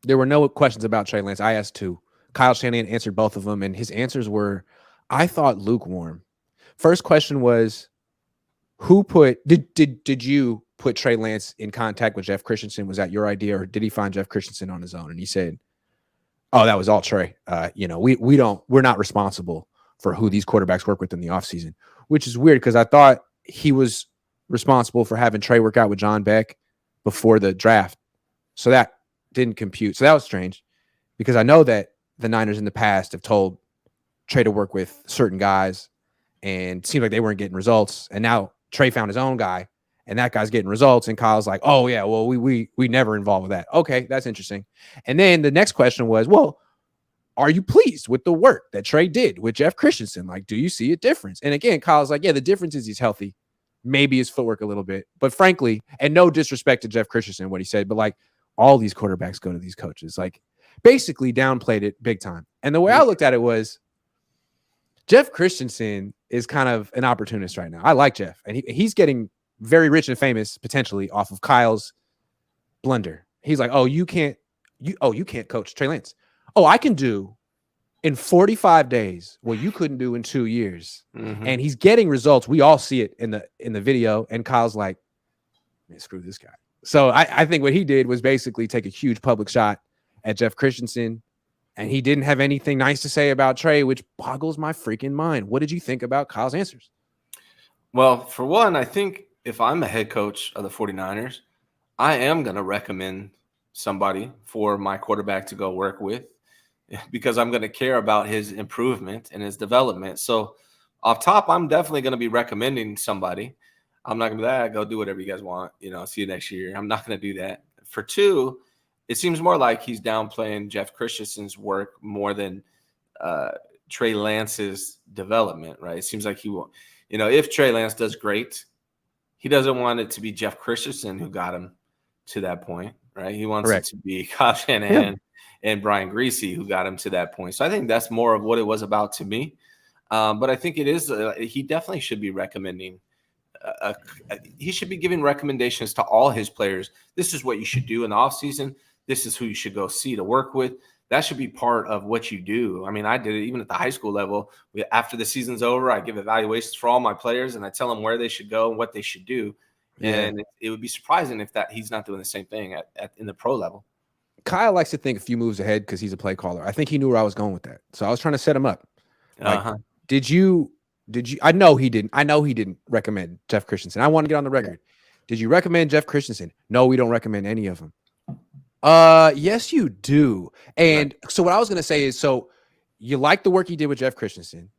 There were no questions about Trey Lance. I asked two. Kyle Shanahan answered both of them, and his answers were, I thought, lukewarm. First question was, who put did you put Trey Lance in contact with Jeff Christensen? Was that your idea, or did he find Jeff Christensen on his own? And he said, "Oh, that was all Trey. We're not responsible for who these quarterbacks work with in the offseason," which is weird because I thought he was responsible for having Trey work out with John Beck before the draft. So that didn't compute. So that was strange because I know that the Niners in the past have told Trey to work with certain guys and it seemed like they weren't getting results. And now Trey found his own guy and that guy's getting results. And Kyle's like, oh yeah, well, we never involved with that. Okay, that's interesting. And then the next question was, well, are you pleased with the work that Trey did with Jeff Christensen? Like, do you see a difference? And again, Kyle's like, yeah, the difference is he's healthy. Maybe his footwork a little bit. But frankly, and no disrespect to Jeff Christensen, what he said, but like all these quarterbacks go to these coaches. Like basically downplayed it big time. And the way I looked at it was Jeff Christensen is kind of an opportunist right now. I like Jeff. And he's getting very rich and famous potentially off of Kyle's blunder. He's like, oh, you can't coach Trey Lance. Oh, I can do in 45 days what you couldn't do in 2 years. Mm-hmm. And he's getting results. We all see it in the video. And Kyle's like, man, screw this guy. So I think what he did was basically take a huge public shot at Jeff Christensen. And he didn't have anything nice to say about Trey, which boggles my freaking mind. What did you think about Kyle's answers? Well, for one, I think if I'm a head coach of the 49ers, I am going to recommend somebody for my quarterback to go work with because I'm going to care about his improvement and his development. So off top, I'm definitely going to be recommending somebody. I'm not going to be like, go do whatever you guys want. See you next year. I'm not going to do that. For two, it seems more like he's downplaying Jeff Christensen's work more than Trey Lance's development, right? It seems like he will, if Trey Lance does great, he doesn't want it to be Jeff Christensen who got him to that point, right? He wants it to be Kyle Shanahan and Brian Greasy who got him to that point. So I think that's more of what it was about to me. But I think it is, he definitely should be recommending. He should be giving recommendations to all his players. This is what you should do in the offseason. This is who you should go see to work with. That should be part of what you do. I mean, I did it even at the high school level. After the season's over, I give evaluations for all my players, and I tell them where they should go and what they should do. Yeah. And it would be surprising if he's not doing the same thing in the pro level. Kyle likes to think a few moves ahead because he's a play caller. I think he knew where I was going with that. So I was trying to set him up. Like, did you I know he didn't recommend Jeff Christensen. I want to get on the record. Did you recommend Jeff Christensen? No, we don't recommend any of them. Yes, you do. And so what I was going to say is, so you like the work he did with Jeff Christensen.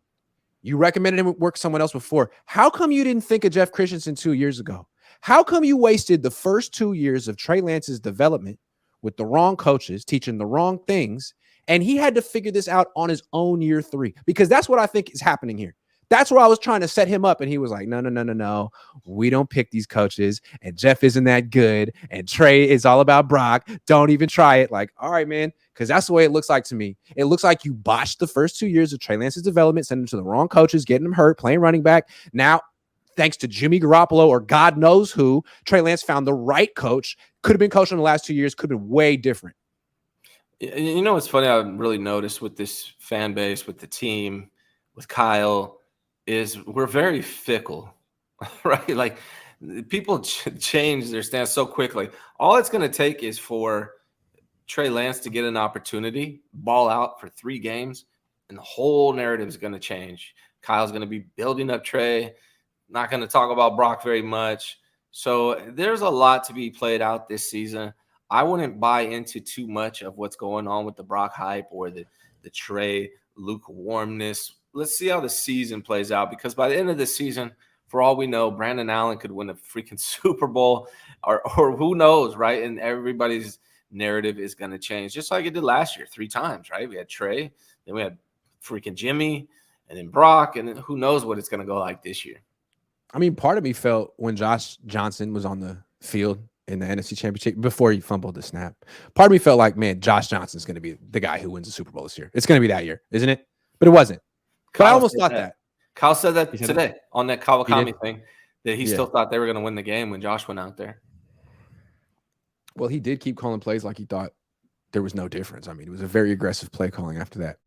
You recommended him work someone else before. How come you didn't think of Jeff Christensen 2 years ago? How come you wasted the first 2 years of Trey Lance's development with the wrong coaches, teaching the wrong things, and he had to figure this out on his own year 3? Because that's what I think is happening here. That's where I was trying to set him up. And he was like, no. We don't pick these coaches. And Jeff isn't that good. And Trey is all about Brock. Don't even try it. Like, all right, man. Because that's the way it looks like to me. It looks like you botched the first 2 years of Trey Lance's development, sending him to the wrong coaches, getting him hurt, playing running back. Now, thanks to Jimmy Garoppolo or God knows who, Trey Lance found the right coach. Could have been coached in the last 2 years. Could have been way different. What's funny I really noticed with this fan base, with the team, with Kyle, is we're very fickle, right? Like people change their stance so quickly. All it's going to take is for Trey Lance to get an opportunity, ball out for 3 games, and the whole narrative is going to change. Kyle's going to be building up Trey, not going to talk about Brock very much. So there's a lot to be played out this season. I wouldn't buy into too much of what's going on with the Brock hype or the Trey lukewarmness. Let's see how the season plays out, because by the end of the season, for all we know, Brandon Allen could win a freaking Super Bowl or who knows, right? And everybody's narrative is going to change, just like it did last year 3 times, right? We had Trey, then we had freaking Jimmy, and then Brock, and then who knows what it's going to go like this year. I mean, part of me felt when Josh Johnson was on the field in the NFC Championship before he fumbled the snap, part of me felt like, man, Josh Johnson's going to be the guy who wins the Super Bowl this year. It's going to be that year, isn't it? But it wasn't. But I almost thought that. Kyle said that today on that Kawakami thing, that he still thought they were going to win the game when Josh went out there. Well, he did keep calling plays like he thought there was no difference. I mean, it was a very aggressive play calling after that.